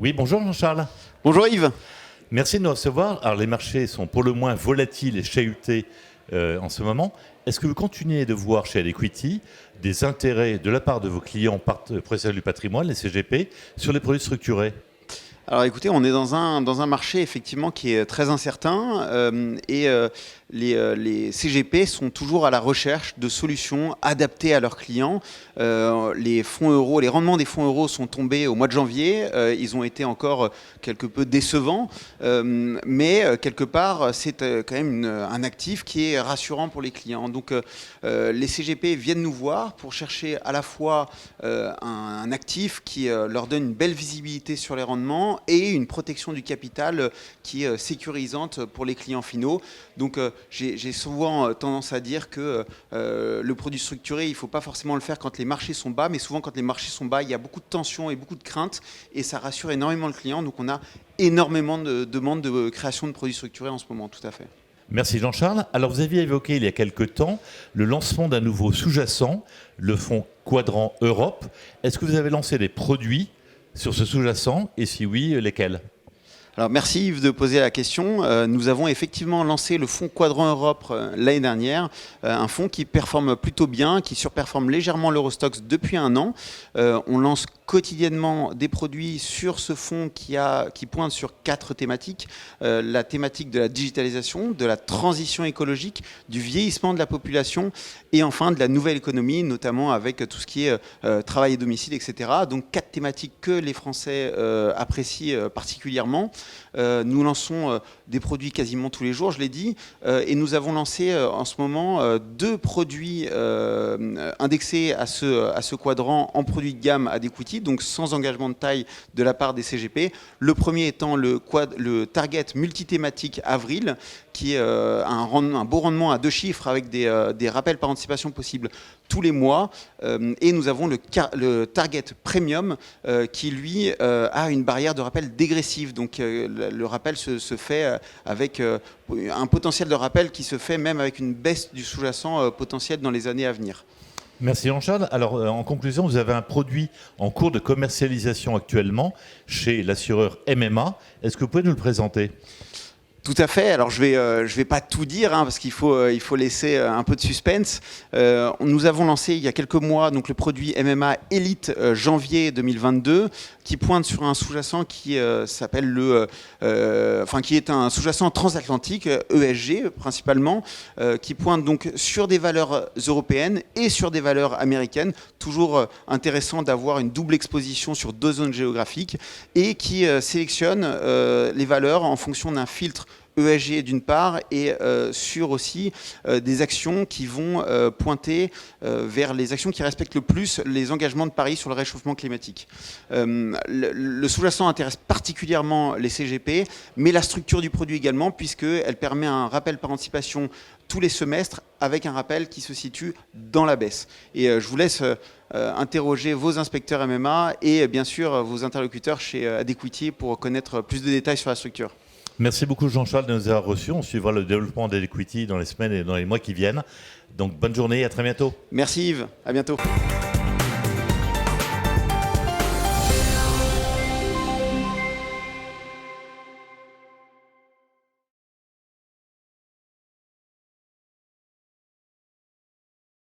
Oui, bonjour Jean-Charles. Bonjour Yves. Merci de nous recevoir. Alors les marchés sont pour le moins volatiles et chahutés en ce moment. Est-ce que vous continuez de voir chez Adequity des intérêts de la part de vos clients professionnels du patrimoine, les CGP, sur les produits structurés ? Alors écoutez, on est dans un marché effectivement qui est très incertain les CGP sont toujours à la recherche de solutions adaptées à leurs clients. Les fonds euros, les rendements des fonds euros sont tombés au mois de janvier. Ils ont été encore quelque peu décevants, mais quelque part c'est quand même un actif qui est rassurant pour les clients. Donc les CGP viennent nous voir pour chercher à la fois un actif qui leur donne une belle visibilité sur les rendements et une protection du capital qui est sécurisante pour les clients finaux. Donc j'ai souvent tendance à dire que le produit structuré, il ne faut pas forcément le faire quand les marchés sont bas, mais souvent quand les marchés sont bas, il y a beaucoup de tensions et beaucoup de craintes et ça rassure énormément le client. Donc on a énormément de demandes de création de produits structurés en ce moment, tout à fait. Merci Jean-Charles. Alors vous aviez évoqué il y a quelque temps le lancement d'un nouveau sous-jacent, le fonds Quadrant Europe. Est-ce que vous avez lancé des produits sur ce sous-jacent et si oui, lesquels ? Alors merci Yves de poser la question. Nous avons effectivement lancé le fonds Quadrant Europe l'année dernière, un fonds qui performe plutôt bien, qui surperforme légèrement l'Eurostoxx depuis un an. On lance quotidiennement des produits sur ce fonds qui pointe sur 4 thématiques. La thématique de la digitalisation, de la transition écologique, du vieillissement de la population et enfin de la nouvelle économie, notamment avec tout ce qui est travail et domicile, etc. Donc 4 thématiques que les Français apprécient particulièrement. Nous lançons des produits quasiment tous les jours, je l'ai dit, et nous avons lancé en ce moment 2 produits indexés à ce quadrant en produits de gamme Adequity, donc sans engagement de taille de la part des CGP. Le premier étant le Target multithématique Avril, qui est un beau rendement à 2 chiffres avec des rappels par anticipation possibles tous les mois. Et nous avons le Target Premium qui, lui, a une barrière de rappel dégressive. Donc le rappel se fait avec un potentiel de rappel qui se fait même avec une baisse du sous-jacent potentiel dans les années à venir. Merci Jean-Charles. Alors en conclusion, vous avez un produit en cours de commercialisation actuellement chez l'assureur MMA. Est-ce que vous pouvez nous le présenter ? Tout à fait. Alors je vais pas tout dire parce qu'il faut laisser un peu de suspense. Nous avons lancé il y a quelques mois donc le produit MMA Elite janvier 2022 qui pointe sur un sous-jacent qui s'appelle qui est un sous-jacent transatlantique ESG principalement qui pointe donc sur des valeurs européennes et sur des valeurs américaines. Toujours intéressant d'avoir une double exposition sur 2 zones géographiques et qui sélectionne les valeurs en fonction d'un filtre ESG d'une part et sur aussi des actions qui vont pointer vers les actions qui respectent le plus les engagements de Paris sur le réchauffement climatique. Le sous-jacent intéresse particulièrement les CGP, mais la structure du produit également, puisqu'elle permet un rappel par anticipation tous les semestres avec un rappel qui se situe dans la baisse. Et je vous laisse interroger vos inspecteurs MMA et bien sûr vos interlocuteurs chez Adequity pour connaître plus de détails sur la structure. Merci beaucoup Jean-Charles de nous avoir reçus. On suivra le développement d'Adequity dans les semaines et dans les mois qui viennent. Donc bonne journée et à très bientôt. Merci Yves, à bientôt.